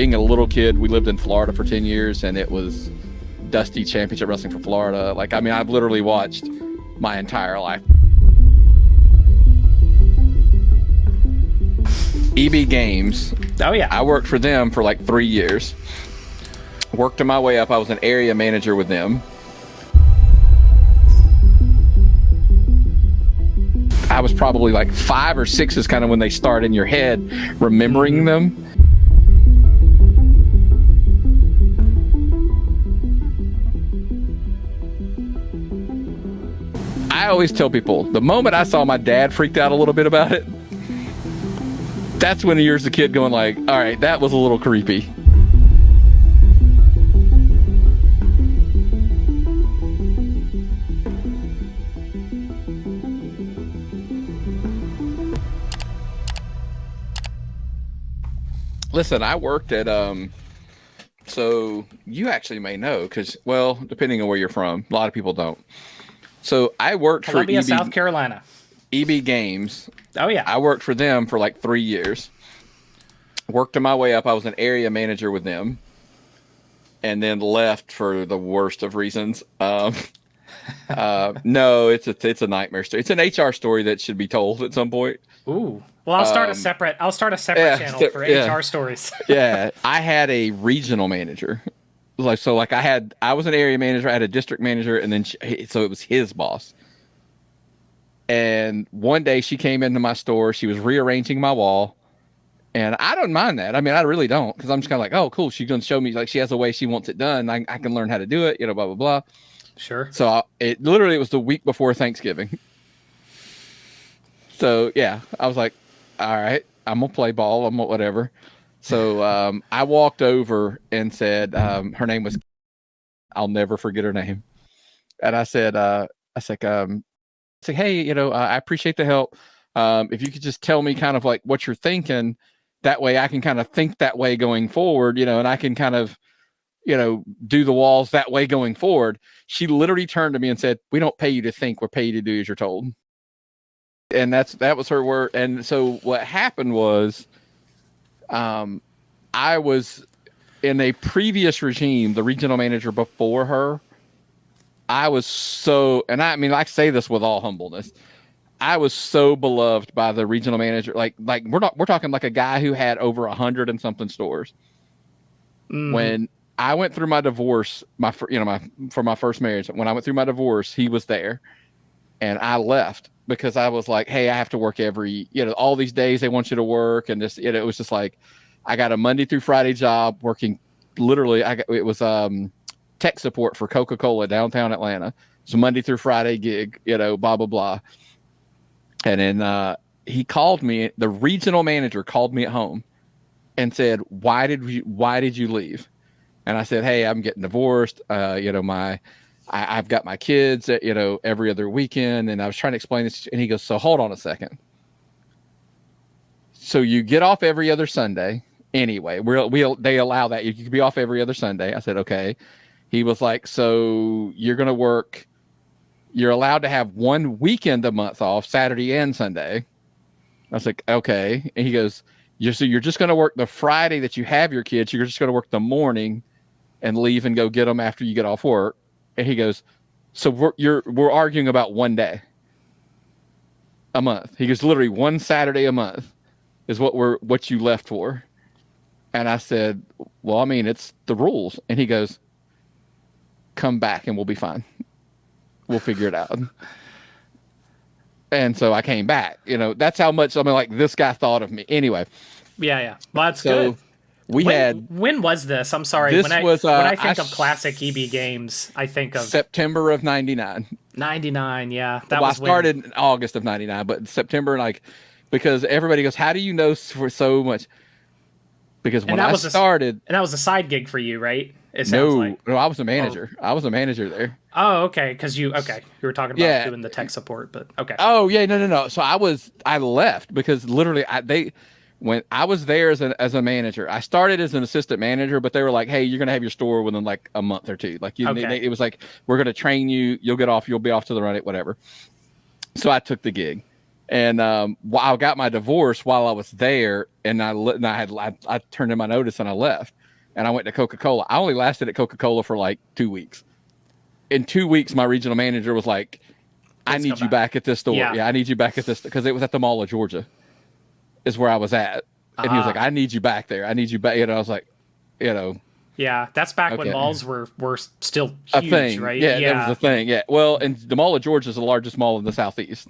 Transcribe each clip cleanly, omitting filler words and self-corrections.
being a little kid, we lived in Florida for 10 years, and it was Dusty Championship Wrestling for Florida. Like, I mean, I've literally watched my entire life. EB Games. Oh, yeah. I worked for them for like 3 years. Worked my way up. I was an area manager with them. I was probably like 5 or 6 is kind of when they start in your head remembering them. I always tell people, the moment I saw my dad freaked out a little bit about it, that's when you're as a kid going like, all right, that was a little creepy. Listen, I worked at, so you actually may know, because, well, depending on where you're from, a lot of people don't. So I worked Columbia, for South Carolina. EB Games. Oh, yeah. I worked for them for like 3 years. Worked my way up. I was an area manager with them. And then left for the worst of reasons. No, it's a nightmare story. It's an HR story that should be told at some point. Ooh. Well, I'll start a separate channel for HR stories. Yeah. I had a regional manager. I was an area manager, I had a district manager, and then so it was his boss. And one day she came into my store, she was rearranging my wall, and I don't mind that. I mean, I really don't, because I'm just kind of like, oh, cool, she's going to show me, like, she has a way she wants it done. I can learn how to do it, blah, blah, blah. Sure. So it was the week before Thanksgiving. So, yeah, I was like, all right, I'm going to play ball, I'm going to whatever. So I walked over and said, her name was, I'll never forget her name. And I said, hey, I appreciate the help. If you could just tell me kind of like what you're thinking, that way I can kind of think that way going forward, and I can kind of, do the walls that way going forward. She literally turned to me and said, we don't pay you to think, we're paid you to do as you're told. And that was her word. And so what happened was, I was in a previous regime, the regional manager before her. I was so, and I mean, I say this with all humbleness, I was so beloved by the regional manager. Like we're talking like a guy who had over 100 and something stores. When I went through my divorce, for my first marriage, when I went through my divorce, he was there, and I left because I was like, hey, I have to work all these days they want you to work. And this, it was just like, I got a Monday through Friday job working literally. It was tech support for Coca-Cola downtown Atlanta. It's a Monday through Friday gig, blah, blah, blah. And then he called me, the regional manager called me at home and said, why did you leave? And I said, hey, I'm getting divorced. I've got my kids, every other weekend. And I was trying to explain this. And he goes, so hold on a second. So you get off every other Sunday. Anyway, they allow that. You can be off every other Sunday. I said, okay. He was like, so you're going to work. You're allowed to have one weekend a month off, Saturday and Sunday. I was like, okay. And he goes, you're just going to work the Friday that you have your kids. You're just going to work the morning and leave and go get them after you get off work. And he goes, so we're arguing about one day a month. He goes, literally one Saturday a month is what you left for. And I said, well, I mean, it's the rules. And he goes, come back and we'll be fine. We'll figure it out. And so I came back. That's how much, like, this guy thought of me. Anyway. Yeah. Well, that's good. When was this? I'm sorry. When I think of classic EB Games, I think of September of 99. 99, yeah. I started in August of 99, but September, because everybody goes, how do you know for so much? Because when I started... And that was a side gig for you, right? No, I was a manager. Oh. I was a manager there. Oh, okay. Because you were talking about doing the tech support, but okay. Oh, yeah, no. So I left because literally when I was there as a manager, I started as an assistant manager, but they were like, hey, you're going to have your store within like a month or two. Like it was like, we're going to train you. You'll be off to the run it, whatever. So I took the gig. And I got my divorce while I was there, and I turned in my notice and I left, and I went to Coca-Cola. I only lasted at Coca-Cola for like 2 weeks. In 2 weeks, my regional manager was like, "I need you back at this store. Yeah, I need you back at this," because it was at the Mall of Georgia, is where I was at, and he was like, "I need you back there. I need you back." I was like, Yeah, that's back when malls were still huge, a thing, right? Yeah, that was a thing. Yeah, well, and the Mall of Georgia is the largest mall in the Southeast.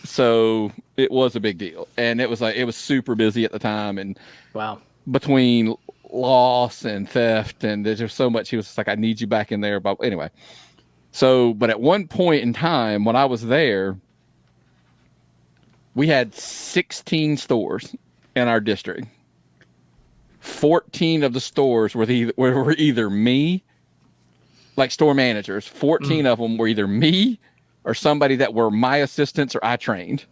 So it was a big deal, and it was super busy at the time, and wow, between loss and theft, and there's just so much. He was just like, "I need you back in there." But anyway, but at one point in time when I was there, we had 16 stores in our district. 14 of the stores were either me, like store managers. 14 of them were either me or somebody that were my assistants or I trained.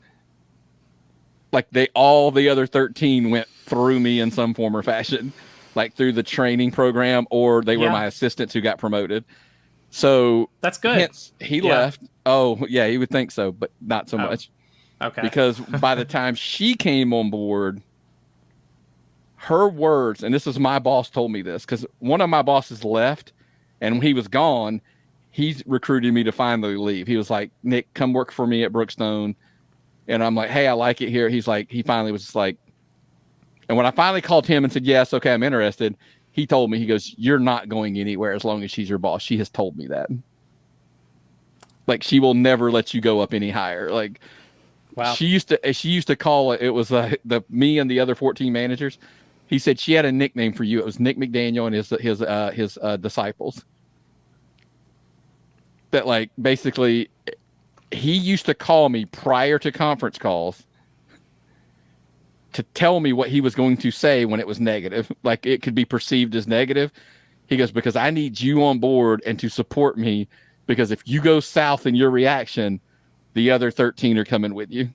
Like all the other 13 went through me in some form or fashion, like through the training program, or they were my assistants who got promoted. So that's good. Hence, he left. Oh yeah, he would think so, but not so much. Okay. Because by the time she came on board, her words, and this is my boss told me this, because one of my bosses left, and when he was gone, he recruited me to finally leave. He was like, "Nick, come work for me at Brookstone." And I'm like, "Hey, I like it here." He finally was just like, and when I finally called him and said, "Yes, okay, I'm interested," he told me, he goes, "You're not going anywhere as long as she's your boss. She has told me that. Like, she will never let you go up any higher." Like, wow. She used to call it was me and the other 14 managers. He said she had a nickname for you. It was Nick McDaniel and his disciples. That, like, basically, he used to call me prior to conference calls to tell me what he was going to say when it was negative. Like, it could be perceived as negative. He goes, "Because I need you on board and to support me, because if you go south in your reaction, the other 13 are coming with you.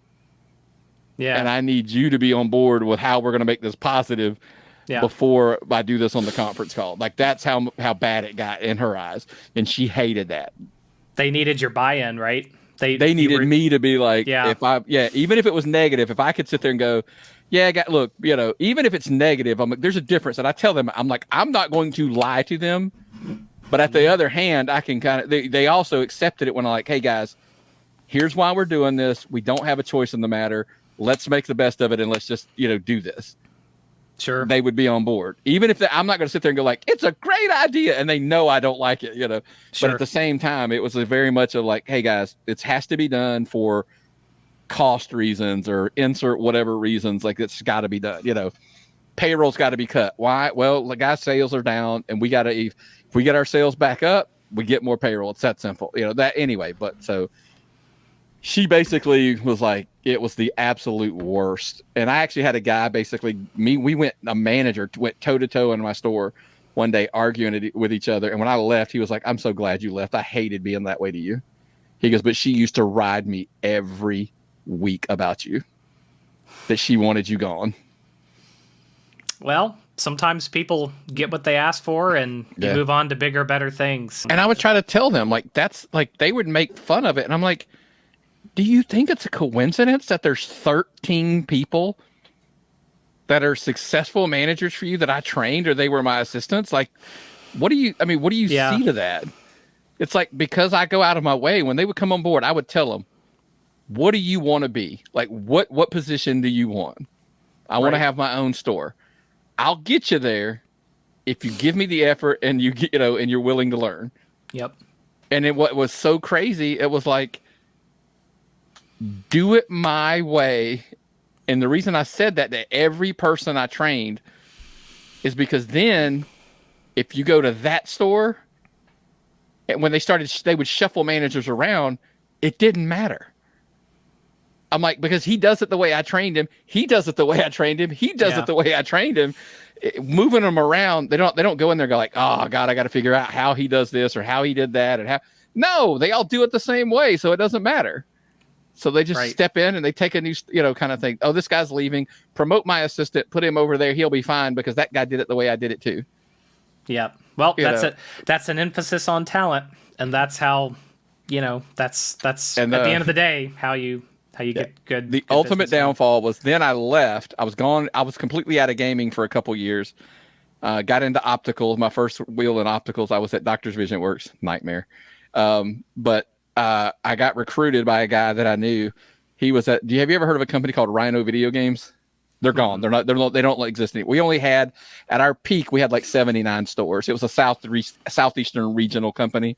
Yeah. And I need you to be on board with how we're going to make this positive before I do this on the conference call." Like, that's how bad it got in her eyes. And she hated that. They needed your buy-in, right? They needed me to be like, even if it was negative, if I could sit there and go, look, even if it's negative, I'm like, there's a difference. And I tell them, I'm like, I'm not going to lie to them. But at the other hand, I can they also accepted it when I'm like, "Hey guys, here's why we're doing this. We don't have a choice in the matter. Let's make the best of it, and let's just, do this." Sure. They would be on board. Even if I'm not going to sit there and go like, "It's a great idea," and they know I don't like it, Sure. But at the same time, it was very much of like, "Hey guys, it has to be done for cost reasons or insert whatever reasons. Like, it's got to be done. Payroll's got to be cut. Why? Well, the guys' sales are down, and we got to, if we get our sales back up, we get more payroll. It's that simple. That anyway." But so she basically was like, it was the absolute worst. And I actually had a guy, a manager went toe to toe in my store one day arguing with each other. And when I left, he was like, "I'm so glad you left. I hated being that way to you." He goes, "But she used to ride me every week about you, that she wanted you gone." Well, sometimes people get what they ask for, and you move on to bigger, better things. And I would try to tell them, like, that's like, they would make fun of it. And I'm like, do you think it's a coincidence that there's 13 people that are successful managers for you that I trained, or they were my assistants? Like, what do you see to that? It's like, because I go out of my way, when they would come on board, I would tell them, "What do you want to be? Like, what position do you want? I want to have my own store. I'll get you there if you give me the effort and and you're willing to learn." Yep. And what was so crazy, it was like, do it my way. And the reason I said that to every person I trained is because then if you go to that store, and when they would shuffle managers around, it didn't matter. I'm like, because he does it the way I trained him. He does it the way I trained him. He does it the way I trained him. Moving them around, they don't go in there and go like, "Oh God, I got to figure out how he does this or how he did that." And no, they all do it the same way. So it doesn't matter. So they just step in and they take a new, kind of thing. "Oh, this guy's leaving. Promote my assistant. Put him over there. He'll be fine because that guy did it the way I did it too." Yeah. Well, that's an emphasis on talent, and that's how, that's at the end of the day how you How you get good. The good ultimate downfall was then I left. I was gone. I was completely out of gaming for a couple years. Got into opticals. My first wheel in opticals, I was at Doctor's Vision Works. Nightmare. But I got recruited by a guy that I knew. He was at. Have you ever heard of a company called Rhino Video Games? They're gone. They're not. They don't exist anymore. We only had at our peak. We had like 79 stores. It was a southeastern regional company.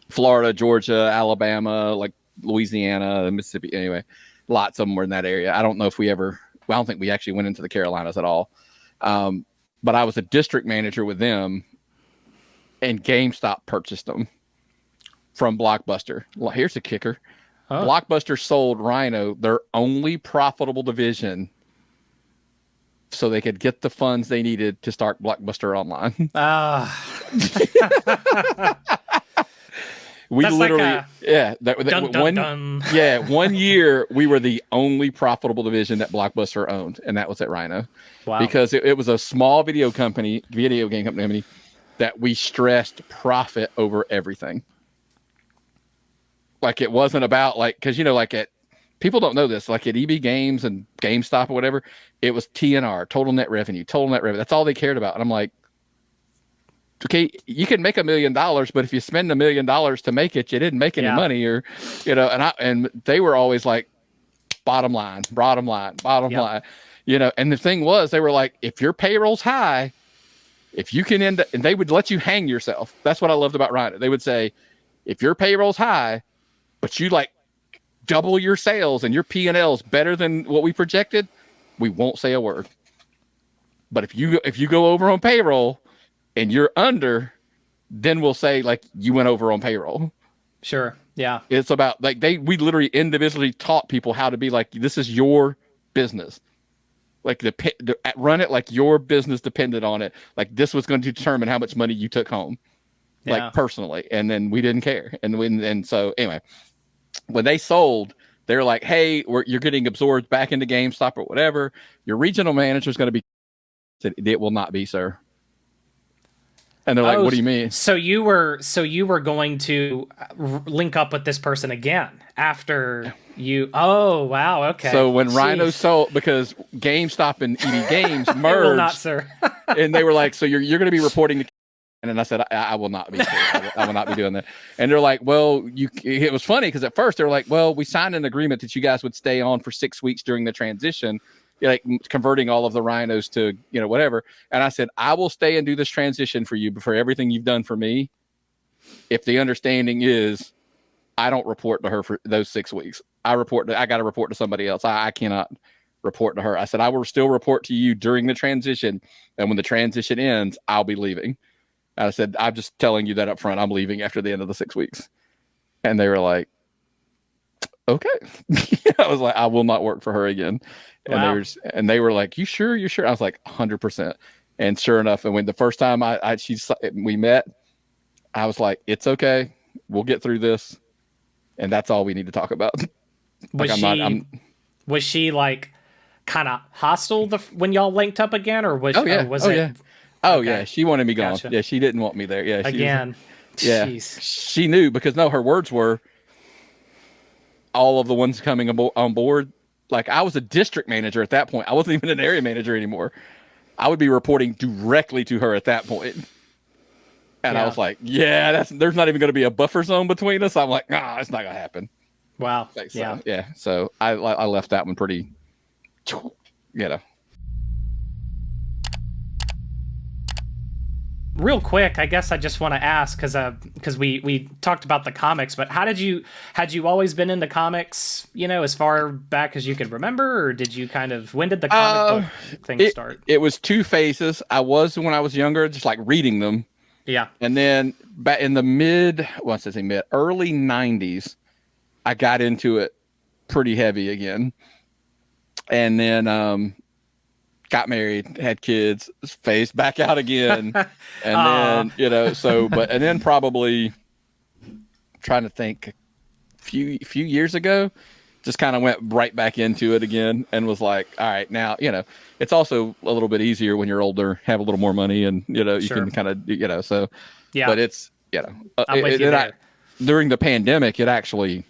Florida, Georgia, Alabama, like Louisiana, Mississippi. Anyway, lots of them were in that area. I don't know if we ever. Well, I don't think we actually went into the Carolinas at all. But I was a district manager with them, and GameStop purchased them from Blockbuster. Well, here's the kicker. Huh. Blockbuster sold Rhino their only profitable division so they could get the funds they needed to start Blockbuster Online. We that's literally, like one year we were the only profitable division that Blockbuster owned, and that was at Rhino. Wow. Because it was a small video game company that we stressed profit over everything. Like it wasn't about because like people don't know this, like at EB Games and GameStop or whatever, it was TNR, total net revenue. That's all they cared about. And I'm like, okay, you can make $1 million, but if you spend $1 million to make it, you didn't make any money, or and they were always like bottom line, line, and the thing was, they were like, if your payroll's high, if you can and they would let you hang yourself. That's what I loved about Rhino. They would say, if your payroll's high, but you like double your sales and your P&L's better than what we projected, we won't say a word. But if you go over on payroll and you're under, then we'll say like you went over on payroll. Sure. Yeah. It's about we literally individually taught people how to be like, this is your business. Like run it like your business depended on it. Like this was going to determine how much money you took home, like personally. And then we didn't care. And so anyway, when they sold, they're like, hey, you're getting absorbed back into GameStop or whatever. Your regional manager is going to be. It will not be, sir. And they're like, what do you mean? So you were going to link up with this person again after you. Oh, wow. Okay. So when Rhino sold, because GameStop and EB Games merged, not, sir. And they were like, so you're going to be reporting to. And then I said, I will not be. I will not be doing that. And they're like, well, it was funny because at first they were like, well, we signed an agreement that you guys would stay on for 6 weeks during the transition, like converting all of the Rhinos to, whatever. And I said, I will stay and do this transition for you for everything you've done for me. If the understanding is I don't report to her for those 6 weeks, I got to report to somebody else. I cannot report to her. I said, I will still report to you during the transition. And when the transition ends, I'll be leaving. I said, I'm just telling you that up front. I'm leaving after the end of the 6 weeks. And they were like, okay. I was like, I will not work for her again. Wow. And they were like, you sure? You sure? I was like, 100%. And sure enough, and when the first time we met, I was like, it's okay. We'll get through this. And that's all we need to talk about. Was she like kind of hostile when y'all linked up again? Or was it? Oh, okay. Yeah. She wanted me gone. Gotcha. Yeah. She didn't want me there. Yeah. Again. Jeez. She knew because her words were all of the ones coming on board. Like I was a district manager at that point. I wasn't even an area manager anymore. I would be reporting directly to her at that point. And I was like, there's not even going to be a buffer zone between us. I'm like, it's not going to happen. Wow. Yeah. So I left that one pretty, Real quick, I guess I just want to ask because we talked about the comics, but had you always been into comics, as far back as you could remember, or did you when did the comic book thing start? It was two phases. I was when I was younger, just like reading them. Yeah. And then back in the early 90s, I got into it pretty heavy again. And then got married, had kids, phased back out again. And then, and then probably trying to think a few years ago, just kind of went right back into it again and was like, all right, now, it's also a little bit easier when you're older, have a little more money and, you can kind of, so, yeah, but it's, I'm with you there. During the pandemic, it actually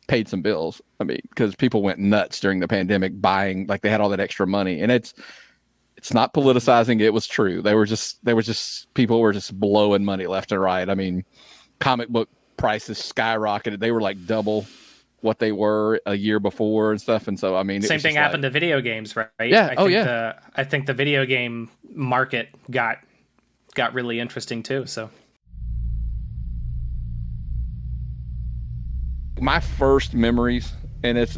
paid some bills. I mean, because people went nuts during the pandemic buying, like they had all that extra money, and it's not politicizing. It was true. They were just people were just blowing money left and right. I mean, comic book prices skyrocketed. They were like double what they were a year before and stuff. And so, I mean, same thing happened to video games, right? Yeah. I think the video game market got really interesting too. So my first memories, and it's,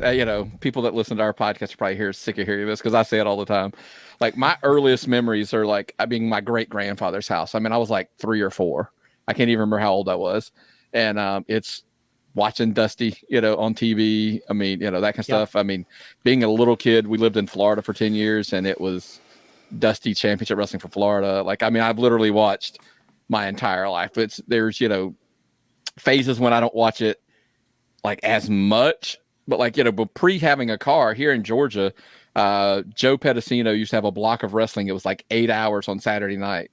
people that listen to our podcast are probably sick of hearing this because I say it all the time. Like my earliest memories are like being my great grandfather's house. I mean, I was like 3 or 4. I can't even remember how old I was. And it's watching Dusty, on TV. I mean, that kind of stuff. I mean, being a little kid, we lived in Florida for 10 years and it was Dusty Championship Wrestling for Florida. Like, I mean, I've literally watched my entire life. There's, phases when I don't watch it like as much, but like, but pre having a car here in Georgia, Joe Pedicino used to have a block of wrestling. It was like 8 hours on Saturday night.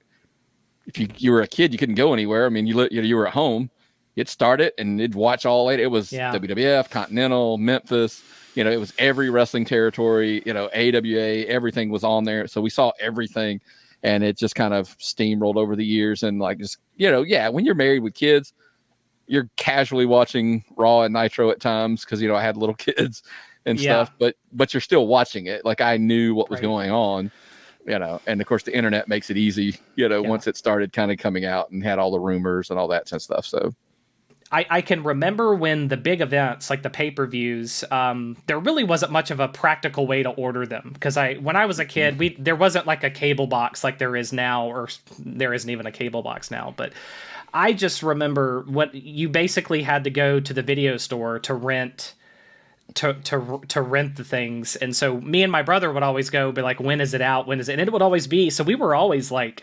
If you were a kid, you couldn't go anywhere. I mean, you were at home. You'd start it and it'd watch all 8. It was WWF, Continental, Memphis. It was every wrestling territory. AWA, everything was on there. So we saw everything, and it just kind of steamrolled over the years. And like, just when you're married with kids, you're casually watching Raw and Nitro at times because I had little kids and stuff. But you're still watching it. Like I knew what was going on. And of course the internet makes it easy, once it started kind of coming out and had all the rumors and all that kind of stuff. So I can remember when the big events, like the pay-per-views, there really wasn't much of a practical way to order them. Because when I was a kid, there wasn't like a cable box like there is now, or there isn't even a cable box now. But I just remember what you basically had to go to the video store to rent to rent the things. And so me and my brother would always go, be like, when is it out? When is it? And it would always be, so we were always like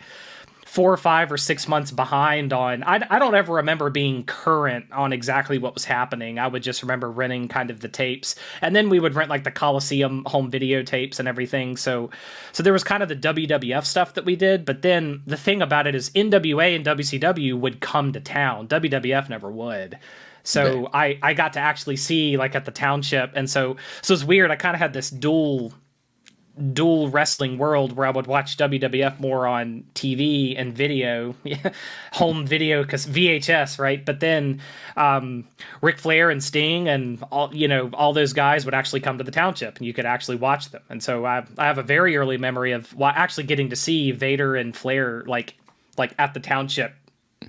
4 or 5 or 6 months behind on, I don't ever remember being current on exactly what was happening. I would just remember renting kind of the tapes, and then we would rent like the Coliseum home video tapes and everything. So there was kind of the WWF stuff that we did, but then the thing about it is NWA and WCW would come to town. WWF never would. So I got to actually see like at the Township. And so it's weird. I kind of had this dual wrestling world where I would watch WWF more on TV and video, home video, because VHS, right? But then Ric Flair and Sting and all those guys would actually come to the Township and you could actually watch them. And so I have a very early memory of actually getting to see Vader and Flair like at the Township,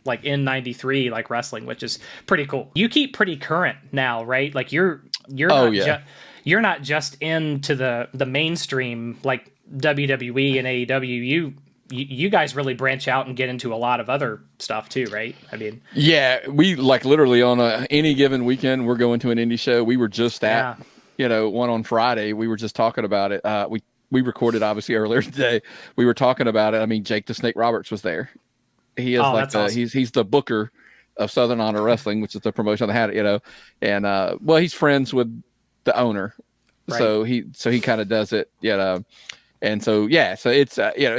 like in '93, like wrestling, which is pretty cool. You keep pretty current now, right? Like you're not just into the mainstream like WWE and AEW. You guys really branch out and get into a lot of other stuff too, right? I mean, we like literally on any given weekend we're going to an indie show. We were just at one on Friday. We were just talking about it. We recorded obviously earlier today. We were talking about it. I mean, Jake the Snake Roberts was there. He is awesome. He's the booker of Southern Honor Wrestling, which is the promotion they had, and he's friends with the owner, right. so he kind of does it, and so it's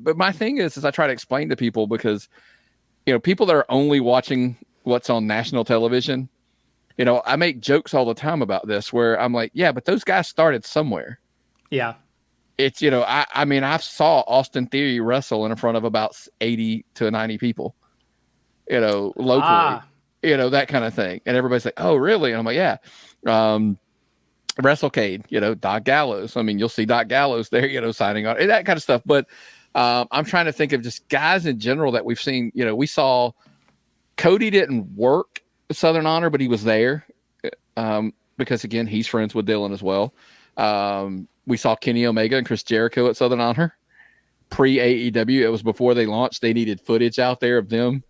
but my thing is I try to explain to people, because people that are only watching what's on national television, I make jokes all the time about this where I'm like, but those guys started somewhere. It's, I mean, I saw Austin Theory wrestle in front of about 80 to 90 people, locally, that kind of thing. And everybody's like, oh, really? And I'm like, yeah. WrestleCade, Doc Gallows. I mean, you'll see Doc Gallows there, signing on, that kind of stuff. But I'm trying to think of just guys in general that we've seen. We saw Cody didn't work Southern Honor, but he was there because, again, he's friends with Dylan as well. We saw Kenny Omega and Chris Jericho at Southern Honor pre-AEW. It was before they launched. They needed footage out there of them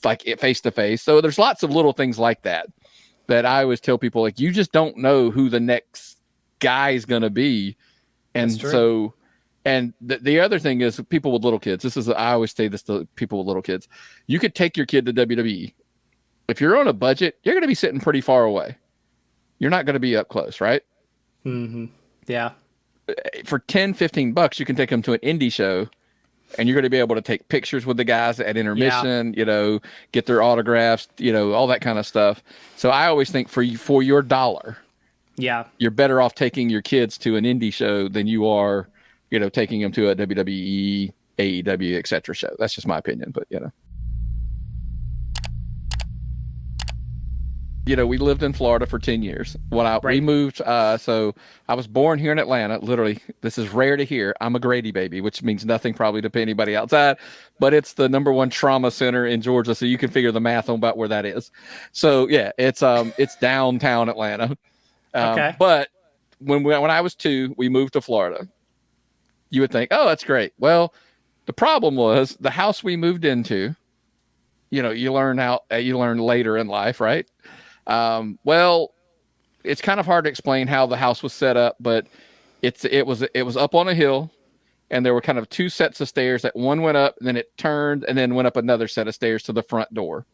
like face to face. So there's lots of little things like that I always tell people, like, you just don't know who the next guy is going to be. And so, and the other thing is people with little kids. I always say this to people with little kids. You could take your kid to WWE. If you're on a budget, you're going to be sitting pretty far away. You're not going to be up close, right? Mm-hmm. Yeah. For $10, $15, you can take them to an indie show and you're going to be able to take pictures with the guys at intermission, get their autographs, all that kind of stuff. So I always think for your dollar, you're better off taking your kids to an indie show than you are, taking them to a WWE, AEW, etc. show. That's just my opinion, but we lived in Florida for 10 years. We moved, so I was born here in Atlanta. Literally, this is rare to hear. I'm a Grady baby, which means nothing probably to anybody outside, but it's the #1 trauma center in Georgia, so you can figure the math on about where that is. So yeah, it's downtown Atlanta. Okay. But when I was 2, we moved to Florida. You would think, oh, that's great. Well, the problem was the house we moved into. You learn later in life, right? Well, it's kind of hard to explain how the house was set up, but it was up on a hill, and there were kind of 2 sets of stairs. That one went up, and then it turned, and then went up another set of stairs to the front door.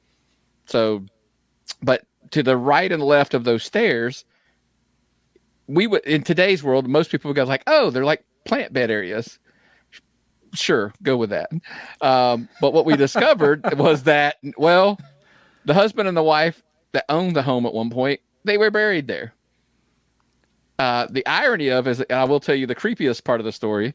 So, but to the right and left of those stairs, we would, in today's world, most people would go like, oh, they're like plant bed areas. Sure, go with that. But what we discovered was that, well, the husband and the wife that owned the home at one point, they were buried there. The irony of is, and I will tell you the creepiest part of the story,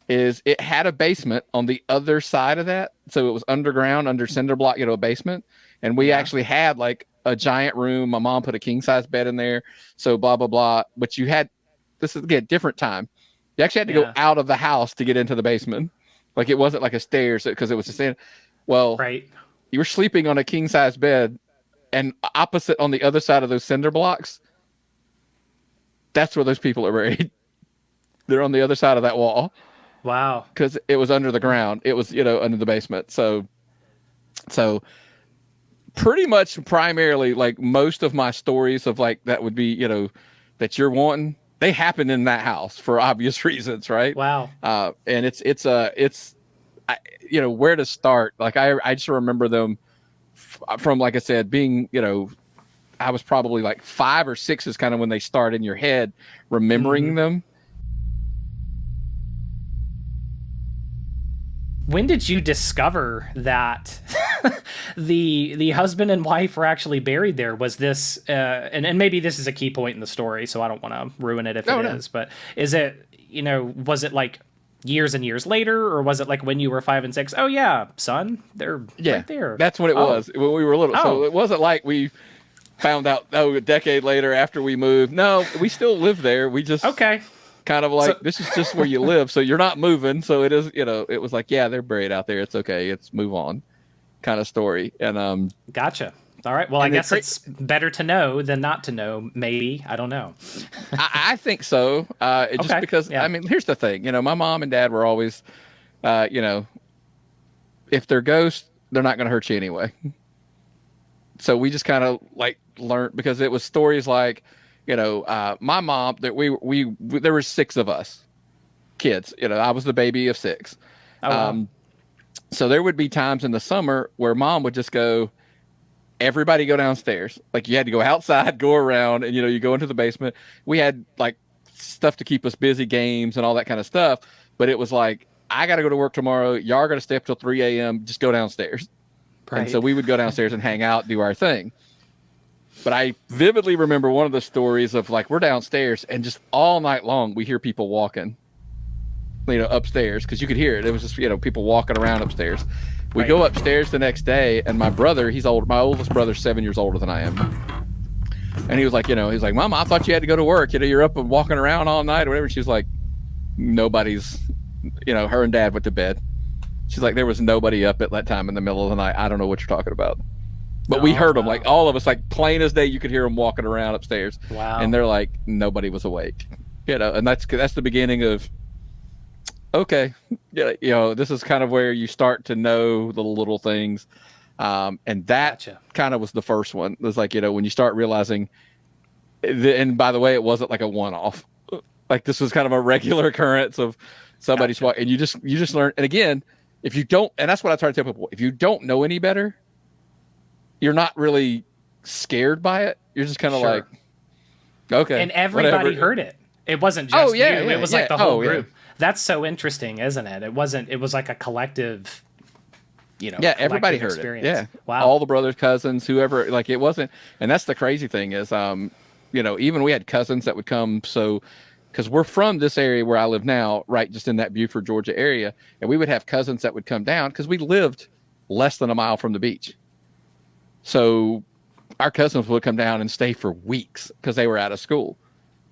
is it had a basement on the other side of that. So it was underground, under cinder block, a basement. And we actually had like a giant room. My mom put a king size bed in there. So blah, blah, blah. But this is again, different time. You actually had to go out of the house to get into the basement. Like it wasn't like a stairs because it was a stand. Well, you were sleeping on a king size bed, and opposite on the other side of those cinder blocks, that's where those people are buried. They're on the other side of that wall. Wow. Because it was under the ground. It was, under the basement. So pretty much primarily like most of my stories of like that would be, that you're wanting, they happen in that house for obvious reasons, right? Wow. And it's where to start. Like I just remember them from, like I said, being, I was probably like 5 or 6 is kind of when they start in your head, remembering them. When did you discover that the husband and wife were actually buried there? Was this, and maybe this is a key point in the story, so I don't want to ruin it if it is, but is it, was it like years and years later, or was it like when you were 5 and 6? Oh yeah, son, they're right there. That's what it was when we were little. So it wasn't like we found out, a decade later after we moved. No, we still live there. We just, kind of like, this is just where you live, so you're not moving. So it is, it was like, yeah, they're buried out there. It's okay. It's move on kind of story. And gotcha. All right. Well, I guess it's better to know than not to know. Maybe. I don't know. I think so. Just because, I mean, here's the thing. My mom and dad were always, if they're ghosts, they're not going to hurt you anyway. So we just kind of like learned, because it was stories like, my mom, that there were 6 of us kids. I was the baby of 6. Oh, wow. So there would be times in the summer where mom would just go, everybody go downstairs. Like you had to go outside, go around, and you go into the basement. We had like stuff to keep us busy, games and all that kind of stuff. But it was like, I got to go to work tomorrow. Y'all are going to stay up till 3 a.m. Just go downstairs. Right. And so we would go downstairs and hang out, do our thing. But I vividly remember one of the stories of like, we're downstairs and just all night long, we hear people walking, upstairs, because you could hear it. It was just, people walking around upstairs. We go upstairs the next day, and my brother, he's old. My oldest brother's 7 years older than I am. And he was like, he's like, Mama, I thought you had to go to work. You're up and walking around all night or whatever. She's like, nobody's, her and Dad went to bed. She's like, there was nobody up at that time in the middle of the night. I don't know what you're talking about. But we heard them, like all of us, like plain as day, you could hear them walking around upstairs. Wow. And they're like, nobody was awake, and that's the beginning of, okay, this is kind of where you start to know the little things. And that kind of was the first one. It was like, when you start realizing, and by the way, it wasn't like a one-off. Like this was kind of a regular occurrence of somebody's walking, and you just learn. And again, if you don't, and that's what I try to tell people, if you don't know any better, you're not really scared by it. You're just kind of like, okay. And everybody heard it. It wasn't just you. It was like the whole group. That's so interesting, isn't it? It was like a collective, Yeah, everybody collective heard it. experience. Yeah. Wow. All the brothers, cousins, whoever, like it wasn't, and that's the crazy thing is, even we had cousins that would come. So, because we're from this area where I live now, right, just in that Buford, Georgia area, and we would have cousins that would come down because we lived less than a mile from the beach. So our cousins would come down and stay for weeks because they were out of school.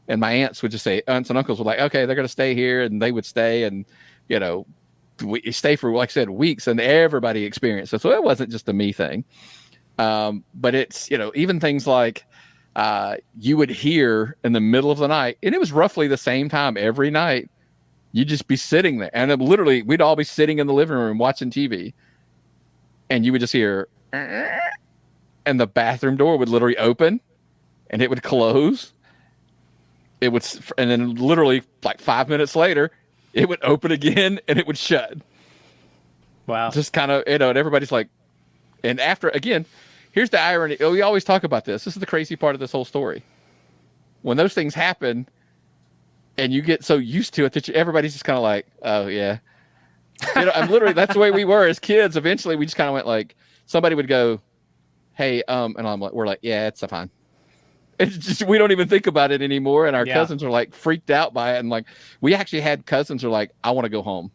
And my aunts would just say, aunts and uncles were like, okay, they're going to stay here, and they would stay, and we stay for, like I said, weeks, and everybody experienced it. So it wasn't just a me thing. But it's, even things like you would hear in the middle of the night, and it was roughly the same time every night. You'd just be sitting there, and literally we'd all be sitting in the living room watching TV, and you would just hear, and the bathroom door would literally open, and it would close. It would, and then literally like 5 minutes later, it would open again and it would shut. Wow. Just kind of, and everybody's like, and after, again, here's the irony. We always talk about this. This is the crazy part of this whole story. When those things happen and you get so used to it that everybody's just kind of like, oh yeah. I'm literally, that's the way we were as kids. Eventually we just kind of went like, somebody would go, hey, and we're like, yeah, it's fine. It's just, we don't even think about it anymore. And our cousins are like freaked out by it. And like, we actually had cousins who are like, I want to go home.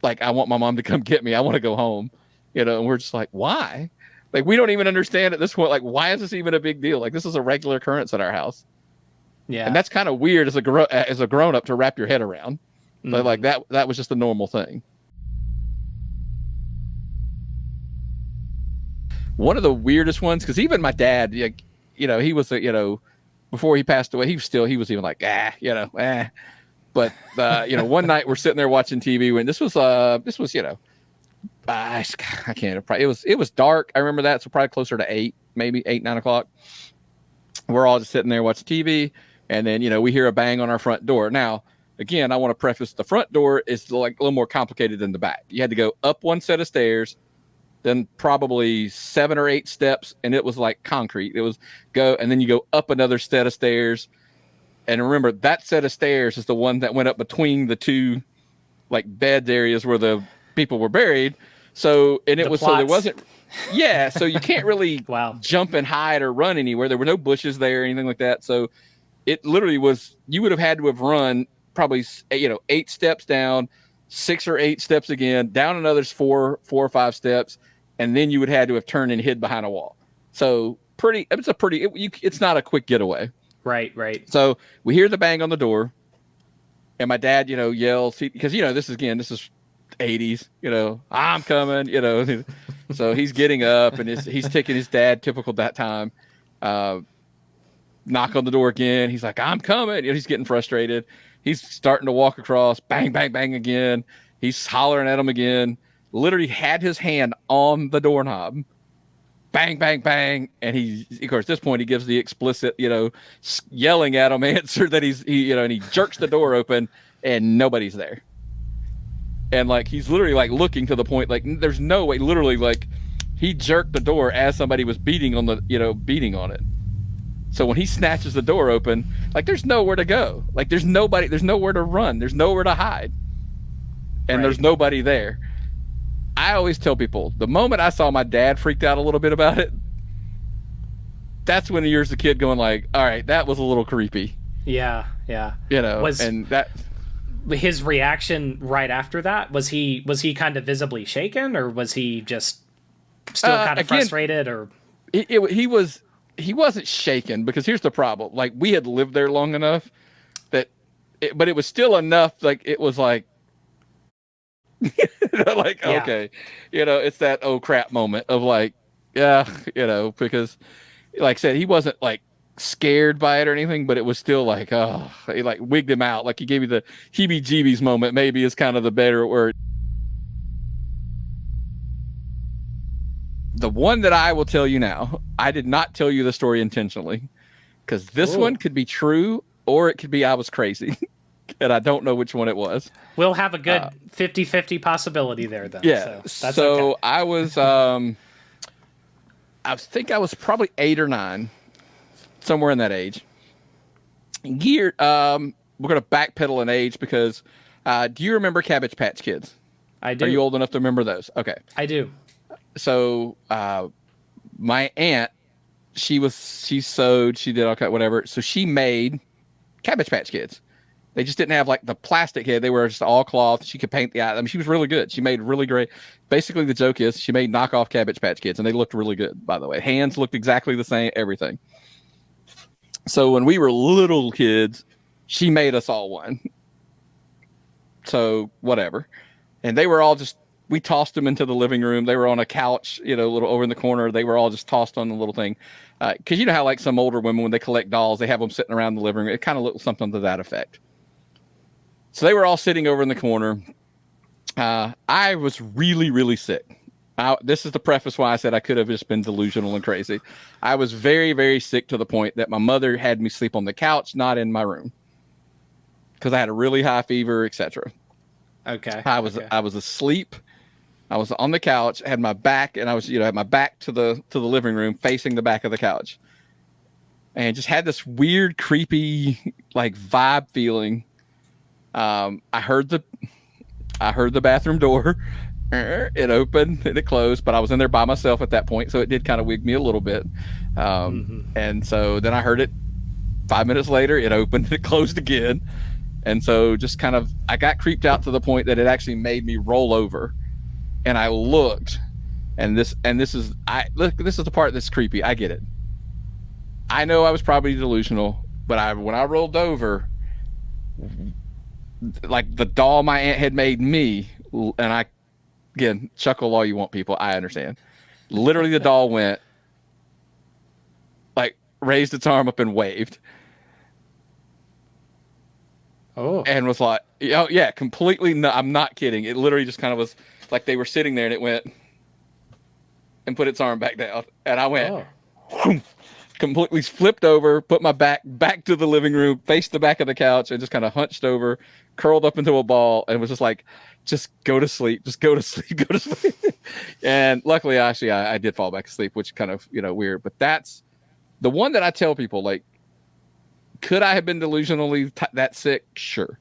Like, I want my mom to come get me. I want to go home, and we're just like, why? Like, we don't even understand at this point. Like, why is this even a big deal? Like, this is a regular occurrence at our house. Yeah. And that's kind of weird as a grown up to wrap your head around. But like that was just a normal thing. One of the weirdest ones, because even my dad, he was, before he passed away, he was even like, But, one night we're sitting there watching TV when this was, I can't, it was dark. I remember that. So probably closer to 8, maybe 8, 9 o'clock. We're all just sitting there watching TV. And then, we hear a bang on our front door. Now, again, I want to preface the front door is like a little more complicated than the back. You had to go up one set of stairs, then probably 7 or 8 steps, and it was like concrete. It was go, and then you go up another set of stairs. And remember, that set of stairs is the one that went up between the two, like, bed areas where the people were buried. So, and it was plots. So there wasn't, so you can't really jump and hide or run anywhere. There were no bushes there or anything like that. So it literally was, you would have had to have run probably, 8 steps down, 6 or 8 steps again, down another 4 or 5 steps. And then you would have to have turned and hid behind a wall. So it's not a quick getaway. Right. So we hear the bang on the door, and my dad, yells, because, this is 80s, I'm coming, so he's getting up and he's taking his dad, typical that time, knock on the door again. He's like, I'm coming. He's getting frustrated. He's starting to walk across, bang, bang, bang again. He's hollering at him again. Literally had his hand on the doorknob, bang, bang, bang. And of course, at this point, he gives the explicit, yelling at him answer that and he jerks the door open and nobody's there. And like, he's literally like looking to the point, like, there's no way, literally, like, he jerked the door as somebody was beating on it. So when he snatches the door open, like, there's nowhere to go. Like, there's nowhere to run. There's nowhere to hide. And there's nobody there. I always tell people, the moment I saw my dad freaked out a little bit about it, that's when you're as a kid going like, all right, that was a little creepy. Yeah. And that his reaction right after that, was he kind of visibly shaken, or was he just still kind of frustrated? Or he wasn't shaken, because here's the problem. Like, we had lived there long enough but it was still enough. Like, it was like, okay, it's that oh crap moment of like, because like I said, he wasn't like scared by it or anything, but it was still like, oh, he like wigged him out. Like, he gave you the heebie-jeebies moment, maybe is kind of the better word. The one that I will tell you now, I did not tell you the story intentionally, because this one could be true or it could be I was crazy. And I don't know which one it was. We'll have a good 50-50 possibility there, then. Yeah. So okay. I was, I think I was probably 8 or 9, somewhere in that age. backpedal an age because do you remember Cabbage Patch Kids? I do. Are you old enough to remember those? Okay. I do. So my aunt, she sewed, she did all kind whatever. So she made Cabbage Patch Kids. They just didn't have like the plastic head. They were just all cloth. She could paint the eye. I mean, she was really good. She made really great. Basically, the joke is she made knockoff Cabbage Patch Kids, and they looked really good, by the way. Hands looked exactly the same, everything. So when we were little kids, she made us all one. So whatever. And they were all just, we tossed them into the living room. They were on a couch, a little over in the corner. They were all just tossed on the little thing. Because you know how like some older women, when they collect dolls, they have them sitting around the living room. It kind of looked something to that effect. So they were all sitting over in the corner. I was really, really sick. This is the preface why I said I could have just been delusional and crazy. I was very, very sick to the point that my mother had me sleep on the couch, not in my room, because I had a really high fever, etc. Okay. I was asleep. I was on the couch, had my back, and I was had my back to the living room, facing the back of the couch, and just had this weird, creepy like vibe feeling. I heard the bathroom door. It opened and it closed, but I was in there by myself at that point, so it did kind of wig me a little bit. And so then I heard it 5 minutes later. It opened and it closed again. And so just kind of, I got creeped out to the point that it actually made me roll over. And I looked, and this is the part that's creepy. I get it. I know I was probably delusional, but when I rolled over, like the doll my aunt had made me, and again, chuckle all you want, people. I understand. Literally, the doll went, like, raised its arm up and waved. Oh. And was like, oh, yeah, completely. No, I'm not kidding. It literally just kind of was like they were sitting there and it went and put its arm back down. And I went, completely flipped over, put my back to the living room, faced the back of the couch, and just kind of hunched over, curled up into a ball, and was just like, just go to sleep, just go to sleep, go to sleep. And luckily, actually, I did fall back asleep, which kind of, weird. But that's the one that I tell people, like, could I have been delusionally that sick? Sure.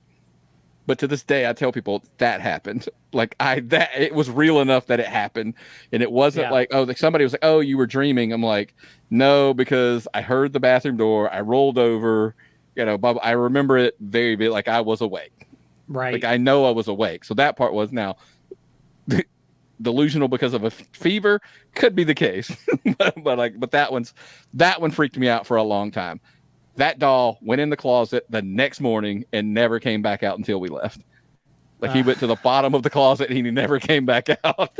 But to this day, I tell people that happened. Like it was real enough that it happened. And it wasn't like, somebody was like, oh, you were dreaming. I'm like, no, because I heard the bathroom door. I rolled over, I remember it very bit like I was awake. Right. Like I know I was awake. So that part was now delusional because of a fever could be the case. but that one freaked me out for a long time. That doll went in the closet the next morning and never came back out until we left. Like he went to the bottom of the closet and he never came back out.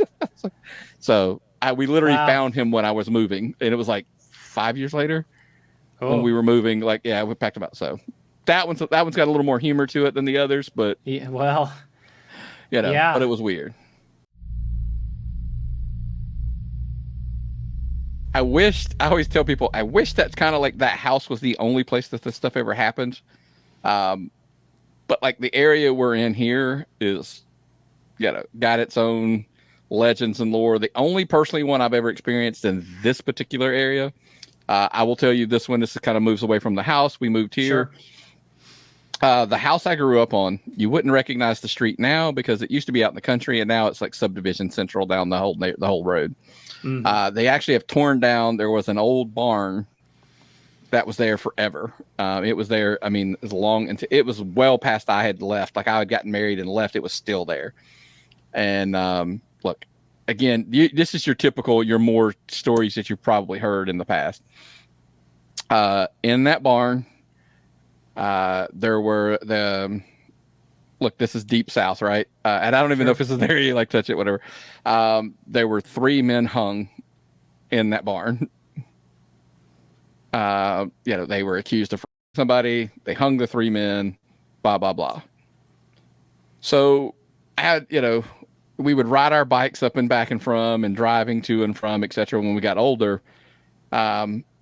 So we literally found him when I was moving, and it was like 5 years later when we were moving. Like, yeah, we packed him out. So that one's got a little more humor to it than the others, but but it was weird. I always tell people, I wish that's kind of like that house was the only place that this stuff ever happened. But like the area we're in here is, got its own legends and lore. The only personally one I've ever experienced in this particular area, I will tell you this one, this kind of moves away from the house. We moved here. Sure. The house I grew up on, you wouldn't recognize the street now because it used to be out in the country, and now it's like subdivision central down the whole road. Mm-hmm. They actually have torn down. There was an old barn that was there forever. It was there. I mean, it was well past I had left. Like I had gotten married and left. It was still there. And look, again, this is your more stories that you've probably heard in the past. In that barn, there were look, this is deep south, right? And I don't even know if this is an area you like touch it, whatever. There were 3 men hung in that barn. They were accused of somebody. They hung the 3 men, blah, blah, blah. So, we would ride our bikes up and back and from and driving to and from, etc. when we got older.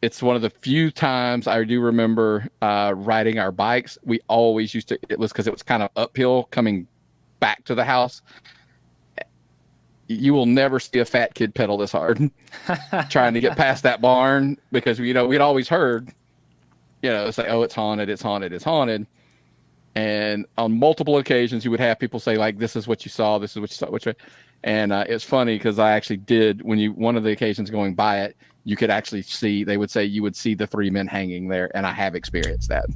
It's one of the few times I do remember riding our bikes. We always used to, it was because it was kind of uphill coming back to the house. You will never see a fat kid pedal this hard trying to get past that barn because, we'd always heard, it's like, oh, it's haunted, it's haunted, it's haunted. And on multiple occasions, you would have people say like, "This is what you saw. This is what you saw." And it's funny because I actually did one of the occasions going by it, you could actually see. They would say you would see the three men hanging there, and I have experienced that.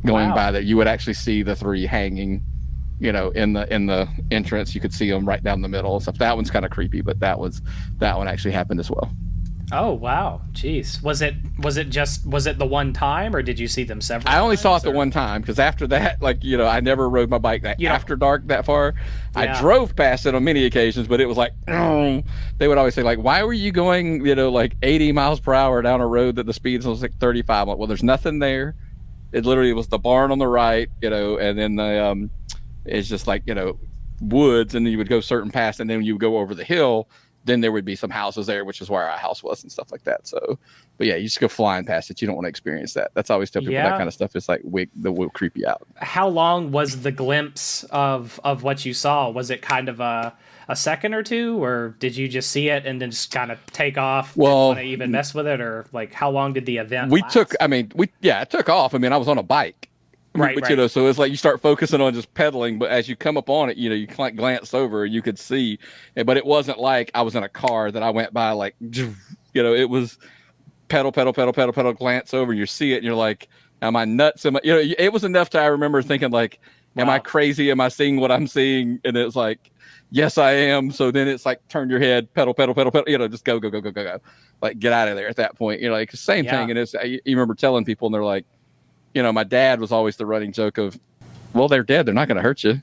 Going by that, you would actually see the three hanging, in the entrance. You could see them right down the middle and stuff. That one's kind of creepy, but that one actually happened as well. Oh wow, jeez. Was it the one time, or did you see them several times? I only saw it the one time, because after that, I never rode my bike after dark that far. Yeah. I drove past it on many occasions, but it was like, they would always say like, why were you going, 80 miles per hour down a road that the speed was like 35? Well, there's nothing there. It literally was the barn on the right, and then it's just like, woods, and then you would go certain past, and then you would go over the hill. Then there would be some houses there, which is where our house was and stuff like that. So, but yeah, you just go flying past it. You don't want to experience that. That's always tell people that kind of stuff is like will creep you out. How long was the glimpse of what you saw? Was it kind of a second or two, or did you just see it and then just kind of take off? Well, want to even mess with it, or like how long did the event last? It took off. I mean, I was on a bike. Right, but, so it's like you start focusing on just pedaling, but as you come up on it, you glance over and you could see, but it wasn't like I was in a car that I went by like, it was pedal, glance over, and you see it and you're like, am I nuts? It was enough to, I remember thinking like, am I crazy? Am I seeing what I'm seeing? And it's like, yes, I am. So then it's like, turn your head, pedal, just go. Like, get out of there at that point. Same thing. And you remember telling people and they're like, my dad was always the running joke of, well, they're dead. They're not going to hurt you.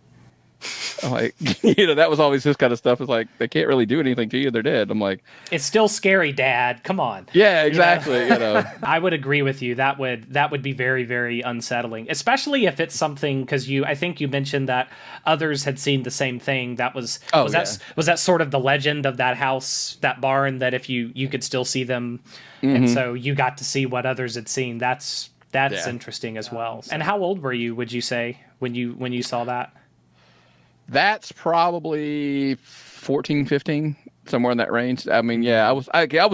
I'm like, that was always his kind of stuff. It's like, they can't really do anything to you. They're dead. I'm like, it's still scary, Dad. Come on. Yeah, exactly. I would agree with you. That would be very, very unsettling, especially if it's something, because I think you mentioned that others had seen the same thing. Was that sort of the legend of that house, that barn, that if you could still see them, and so you got to see what others had seen. That's interesting as well. And how old were you, would you say, when you saw that? That's probably 14, 15, somewhere in that range. I mean, yeah, I was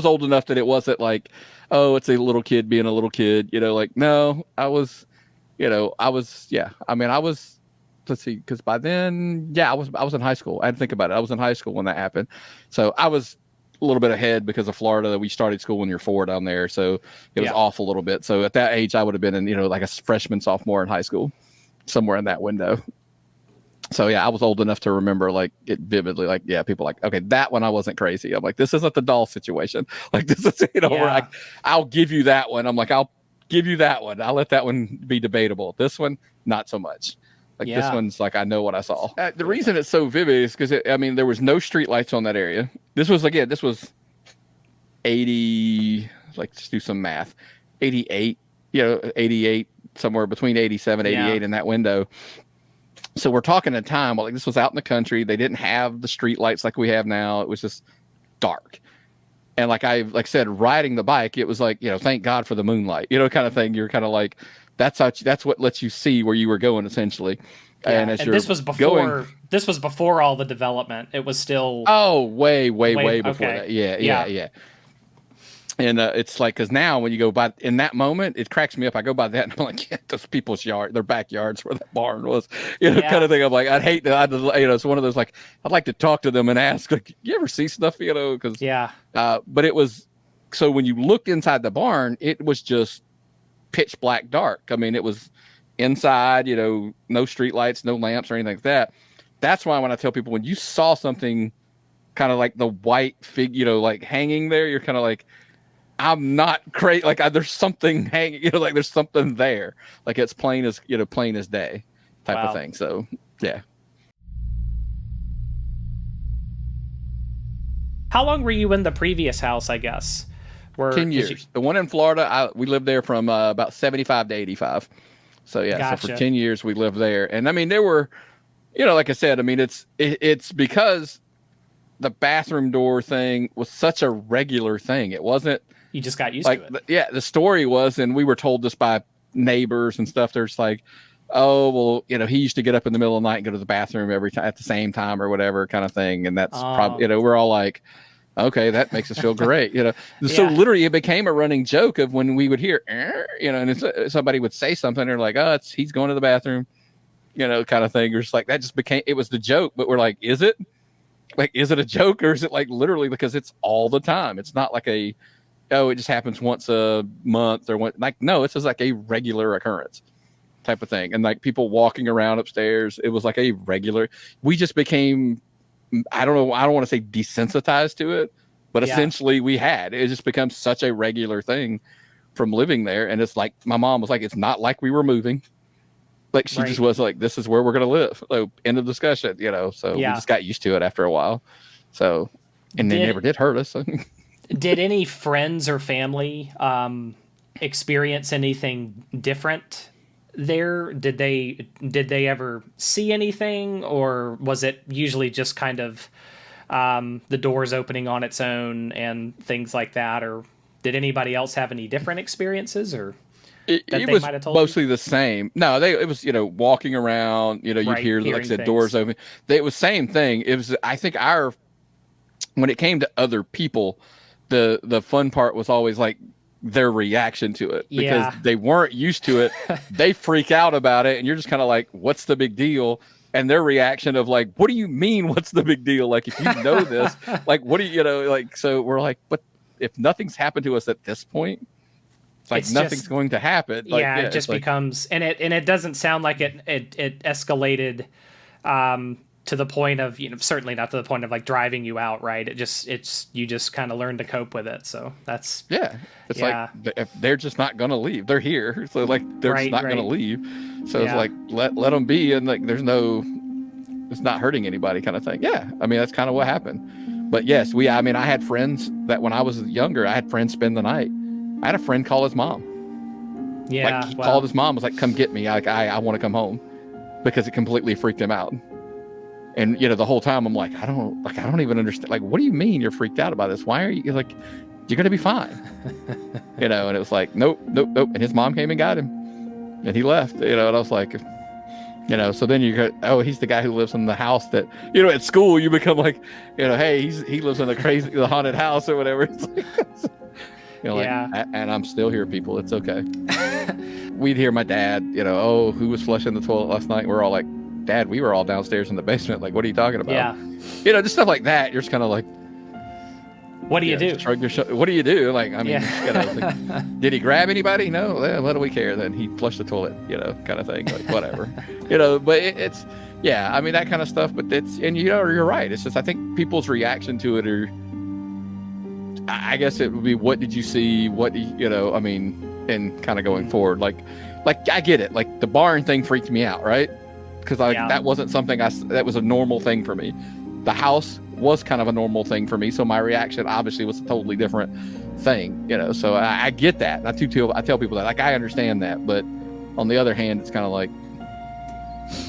old enough that it wasn't like, oh, it's a little kid being a little kid, no, I was, let's see, because by then, I was in high school. I had to think about it. I was in high school when that happened. So I was a little bit ahead because of Florida. We started school when you're 4 down there, so it was off a little bit. So at that age, I would have been in like a freshman, sophomore in high school, somewhere in that window. So yeah, I was old enough to remember like it vividly. Like, yeah, people like, okay, that one I wasn't crazy. I'm like, this isn't the doll situation. Like, this is where I'll give you that one. I'm like, I'll give you that one. I'll let that one be debatable. This one, not so much. Like this one's like, I know what I saw. The reason it's so vivid is because there was no street lights on that area. This was 80. Like, just do some math. 88. 88, somewhere between 87, 88 in that window. So we're talking a time like this was out in the country. They didn't have the street lights like we have now. It was just dark. And like I said, riding the bike, it was like, thank God for the moonlight, kind of thing. You're kind of like, that's what lets you see where you were going, essentially. Yeah. And this was before all the development. It was still way before that. Yeah. And it's like, because now when you go by in that moment, it cracks me up. I go by that and I'm like, yeah, those people's yard, their backyards where that barn was, kind of thing. I'm like, I'd hate that. It's one of those, like, I'd like to talk to them and ask, like, you ever see stuff, because but it was, so when you looked inside the barn, it was just pitch black dark. I mean, it was inside, no street lights, no lamps or anything like that. That's why when I tell people, when you saw something kind of like the white figure, like hanging there, you're kind of like, I'm not crazy. Like, there's something hanging, like there's something there. Like, it's plain as day type of thing. So, yeah. How long were you in the previous house, I guess? 10 years. The one in Florida, we lived there from about 75 to 85. So, yeah. Gotcha. So for 10 years, we lived there. And I mean, there were, like I said, I mean, it's because the bathroom door thing was such a regular thing. It wasn't, you just got used to it. The story was, and we were told this by neighbors and stuff, there's like, oh, well, he used to get up in the middle of the night and go to the bathroom every time at the same time or whatever kind of thing. And that's probably, we're all like, okay, that makes us feel great. So literally it became a running joke of when we would hear, and somebody would say something, they're like, oh, he's going to the bathroom. kind of thing. Or just like that just became, it was the joke, but we're like, is it a joke, or is it like literally, because it's all the time? It's not like it just happens once a month or no, it's just like a regular occurrence type of thing. And like people walking around upstairs, it was like a regular, we just became, I don't want to say desensitized to it, but essentially it just becomes such a regular thing from living there. And it's like, my mom was like, it's not like we were moving. Like she just was like, this is where we're going to live. So end of discussion, so we just got used to it after a while. So, and they never did hurt us. So. Did any friends or family experience anything different there? Did they ever see anything, or was it usually just kind of the doors opening on its own and things like that? Or did anybody else have any different experiences, or it was mostly the same? No, it was, walking around, you'd hear, like I said, things. Doors open. It was same thing. It was, I think when it came to other people, the fun part was always like their reaction to it, because they weren't used to it. They freak out about it, and you're just kind of like, what's the big deal? And their reaction of like, what do you mean, what's the big deal? Like, if you know this, like, what do like, so we're like, but if nothing's happened to us at this point, it's nothing's going to happen. Like, it just becomes, and it doesn't sound like it escalated to the point of, certainly not to the point of like driving you out, right? You just kind of learn to cope with it. So that's like, they're just not going to leave. They're here. So like, they're just not going to leave. So it's like, let them be. And like, it's not hurting anybody kind of thing. Yeah. I mean, that's kind of what happened. But yes, I had friends that when I was younger, I had friends spend the night. I had a friend call his mom. Yeah. Like he called his mom, was like, come get me. Like, I want to come home, because it completely freaked him out. And, the whole time I'm like, I don't even understand. Like, what do you mean you're freaked out about this? Why are you like, you're going to be fine. And it was like, nope. And his mom came and got him, and he left, and I was like, so then you go, oh, he's the guy who lives in the house that, at school you become like, hey, he lives in the haunted house or whatever. It's like, and I'm still here, people. It's okay. We'd hear my dad, oh, who was flushing the toilet last night? We're all like, Dad, we were all downstairs in the basement. Like, what are you talking about? Yeah. Just stuff like that. You're just kind of like, what do you do? What do you do? Like, I mean, like, did he grab anybody? No. Well, what do we care? Then he flushed the toilet, kind of thing. Like, whatever, but it's, I mean, that kind of stuff. But you're right. It's just, I think people's reaction to it are, I guess it would be, what did you see? What, I mean, and kind of going forward, like I get it. Like the barn thing freaked me out, right? Because that wasn't something that was a normal thing for me. The house was kind of a normal thing for me, so my reaction obviously was a totally different thing, So I get that. I tell people that, like, I understand that, but on the other hand, it's kind of like,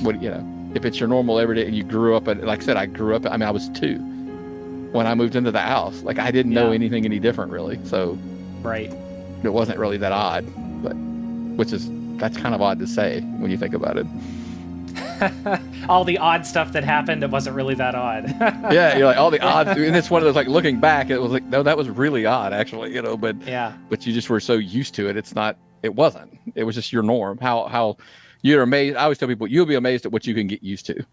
what if it's your normal everyday, and you grew up, and like I said, I was 2 when I moved into the house. Like, I didn't know anything any different really, so it wasn't really that odd. But that's kind of odd to say when you think about it. All the odd stuff that happened, it wasn't really that odd. Yeah, you're like, all the odd, and it's one of those, like, looking back, it was like, no, that was really odd, actually, but you just were so used to it. It was just your norm. How you're amazed. I always tell people, you'll be amazed at what you can get used to.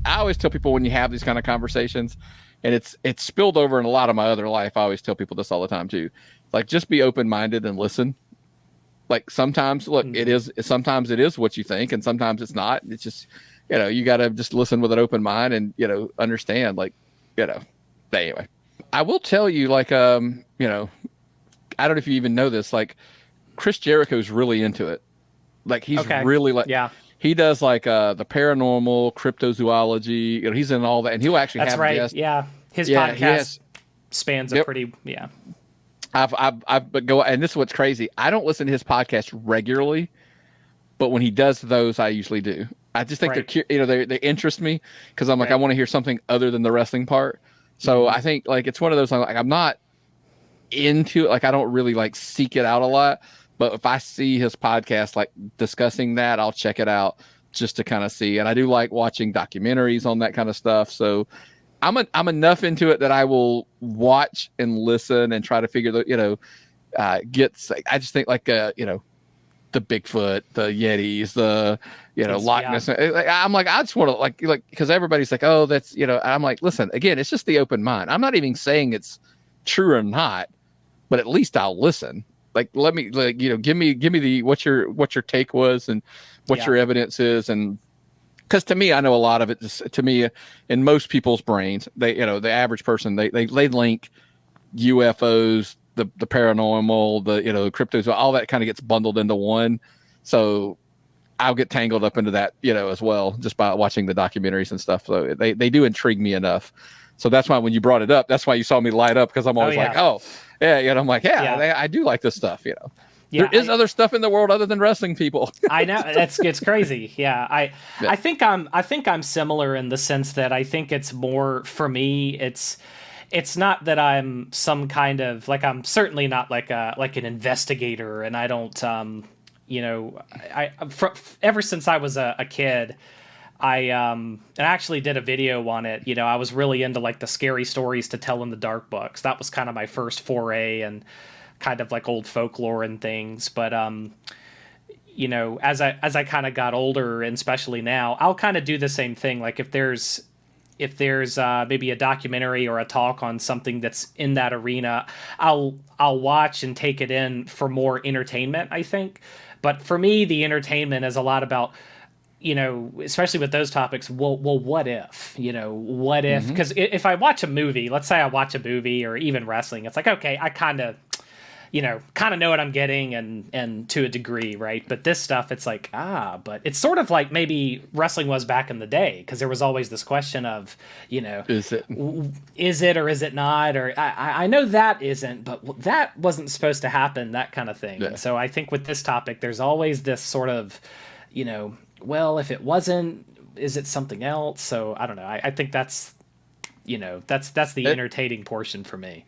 I always tell people, when you have these kind of conversations, and it's spilled over in a lot of my other life, I always tell people this all the time too, like, just be open-minded and listen. Like, sometimes, look, sometimes it is what you think, and sometimes it's not. It's just, you got to just listen with an open mind and, understand, like, anyway. I will tell you, like, I don't know if you even know this, like, Chris Jericho's really into it. Like, he's really, like, he does, like, the paranormal, cryptozoology, he's in all that, and he'll actually have guests. Yeah. His podcast spans a pretty, but and this is what's crazy. I don't listen to his podcast regularly, but when he does those, I usually do. I just think they're, they interest me, because I'm like, I want to hear something other than the wrestling part. So I think, like, it's one of those, like, I'm not into it. Like, I don't really, like, seek it out a lot, but if I see his podcast, like, discussing that, I'll check it out just to kind of see. And I do like watching documentaries on that kind of stuff. So I'm enough into it that I will watch and listen and try to figure I just think, like, the Bigfoot, the Yetis, the Loch Ness. I'm like, I just want to like because everybody's like, oh, that's I'm like, listen, again, it's just the open mind. I'm not even saying it's true or not, but at least I'll listen. Like, let me give me the what your take was and what your evidence is. And because to me, I know a lot of it just, to me, in most people's brains, they the average person, they link UFOs, the paranormal, the cryptos, all that kind of gets bundled into one. So I'll get tangled up into that as well, just by watching the documentaries and stuff. So they do intrigue me enough. So that's why when you brought it up, that's why you saw me light up, because I'm always like, oh yeah, I'm like, I do like this stuff. There is other stuff in the world other than wrestling, people. I know, it's crazy. Yeah, I think I'm similar in the sense that I think it's more for me. It's not that I'm some kind of like, I'm certainly not like an investigator, and I don't ever since I was a kid, I actually did a video on it. I was really into like the scary stories to tell in the dark books. That was kind of my first foray and kind of like old folklore and things. But as I kind of got older, and especially now, I'll kind of do the same thing. Like if there's maybe a documentary or a talk on something that's in that arena, I'll watch and take it in for more entertainment, I think. But for me, the entertainment is a lot about, especially with those topics, well, what if, what if, because if I watch a movie, let's say I watch a movie or even wrestling, it's like, okay, I kind of know what I'm getting and to a degree, right? But this stuff, it's like, but it's sort of like maybe wrestling was back in the day, because there was always this question of, is it or is it not? Or I know that isn't, but that wasn't supposed to happen, that kind of thing. Yeah. And so I think with this topic, there's always this sort of, well, if it wasn't, is it something else? So I don't know. I think that's the entertaining portion for me.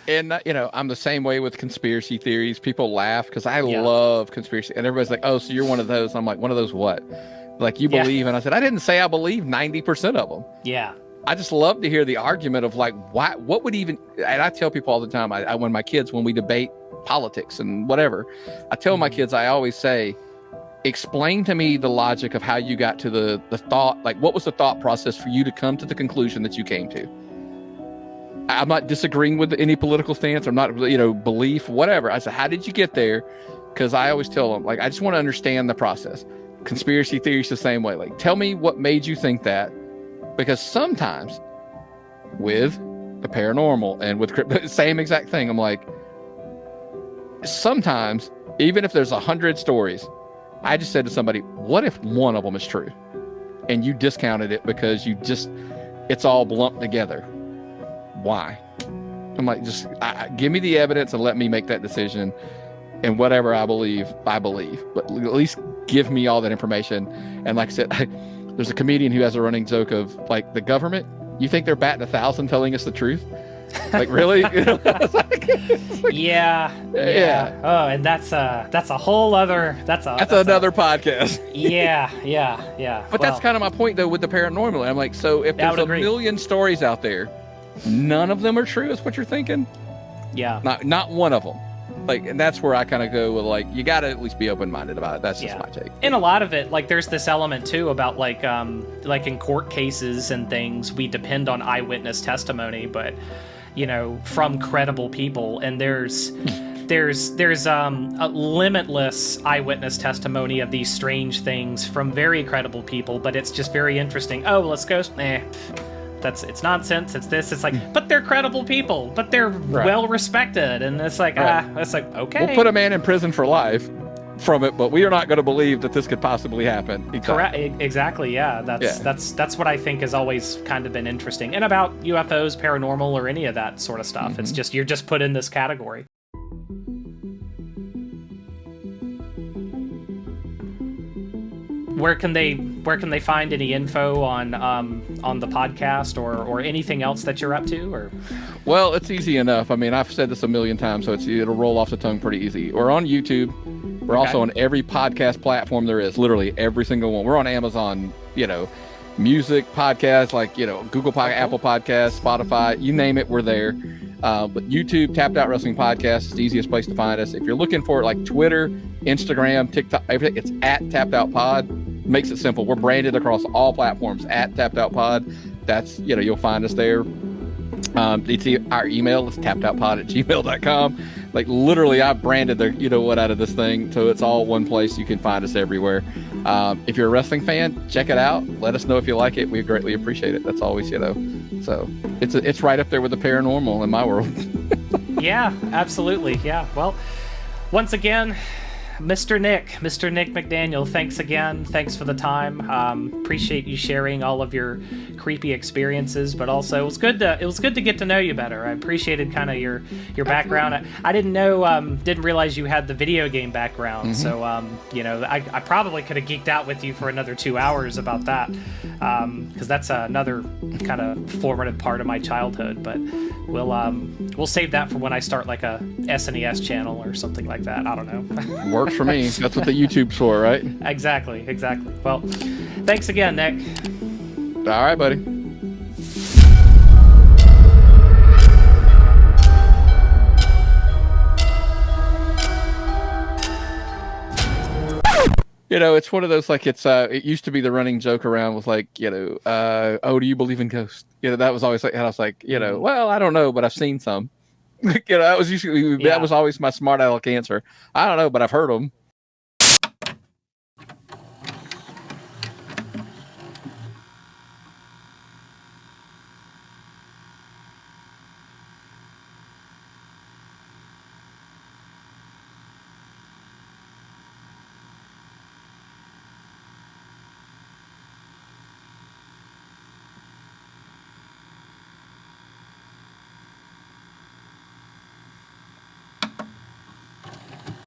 And, I'm the same way with conspiracy theories. People laugh because I love conspiracy. And everybody's like, oh, so you're one of those. I'm like, one of those what? Like, you believe? And I said, I didn't say I believe 90% of them. Yeah. I just love to hear the argument of like, what would even, and I tell people all the time, when we debate politics and whatever, I tell my kids, I always say, explain to me the logic of how you got to the thought, like what was the thought process for you to come to the conclusion that you came to? I'm not disagreeing with any political stance. I'm not, belief, whatever. I said, how did you get there? Because I always tell them, like, I just want to understand the process. Conspiracy theories the same way. Like, tell me what made you think that. Because sometimes with the paranormal and with crypto, same exact thing. I'm like, sometimes, even if there's 100 stories, I just said to somebody, what if one of them is true? And you discounted it because it's all lumped together. Why? I'm like, just give me the evidence and let me make that decision. And whatever I believe. But at least give me all that information. And like I said, there's a comedian who has a running joke of like, the government, you think they're batting 1,000 telling us the truth? Like, really? Yeah. Oh, and that's a whole other that's another podcast. Yeah. But that's kind of my point though with the paranormal. I'm like, so if there's a million stories out there, none of them are true, is what you're thinking? Yeah. Not one of them. Like, and that's where I kind of go with like, you got to at least be open-minded about it. That's just my take. And a lot of it, like, there's this element too about like in court cases and things, we depend on eyewitness testimony, but from credible people, and there's a limitless eyewitness testimony of these strange things from very credible people, but it's just very interesting. Oh, let's go. It's nonsense. It's this. It's like, but they're credible people, but they're well respected, and it's like, it's like, okay, we'll put a man in prison for life from it, but we are not going to believe that this could possibly happen. Exactly. Correct. Exactly. Yeah. That's what I think has always kind of been interesting, and about UFOs, paranormal, or any of that sort of stuff. Mm-hmm. It's just you're just put in this category. Where can they find any info on the podcast or anything else that you're up to? Or well, it's easy enough. I mean, I've said this a million times, so it'll roll off the tongue pretty easy. We're on YouTube. We're also on every podcast platform there is, literally every single one. We're on Amazon, music podcast, like Google Podcast, Apple Podcasts, Spotify, you name it, we're there. But YouTube, Tapped Out Wrestling Podcast is the easiest place to find us. If you're looking for like Twitter, Instagram, TikTok, everything, it's at Tapped Out Pod. Makes it simple. We're branded across all platforms at Tapped Out Pod. That's, you'll find us there. Our email is tappedoutpod@gmail.com. Like literally, I branded the out of this thing, so it's all one place. You can find us everywhere. If you're a wrestling fan, check it out. Let us know if you like it. We greatly appreciate it. That's always So it's right up there with the paranormal in my world. Yeah, absolutely. Yeah. Well, once again, Mr. Nick McDaniel, thanks again. Thanks for the time. Appreciate you sharing all of your creepy experiences, but also it was good to get to know you better. I appreciated kind of your background. I didn't realize you had the video game background. Mm-hmm. So I probably could have geeked out with you for another 2 hours about that, because that's another kind of formative part of my childhood. But we'll save that for when I start like a SNES channel or something like that. I don't know. Works for me. That's what the YouTube's for, right? Exactly. Well, thanks again, Nick. All right, buddy. It's one of those, like, it used to be the running joke around was like, oh, do you believe in ghosts? That was always like, and I was like, well, I don't know, but I've seen some. That was always my smart aleck answer. I don't know, but I've heard them.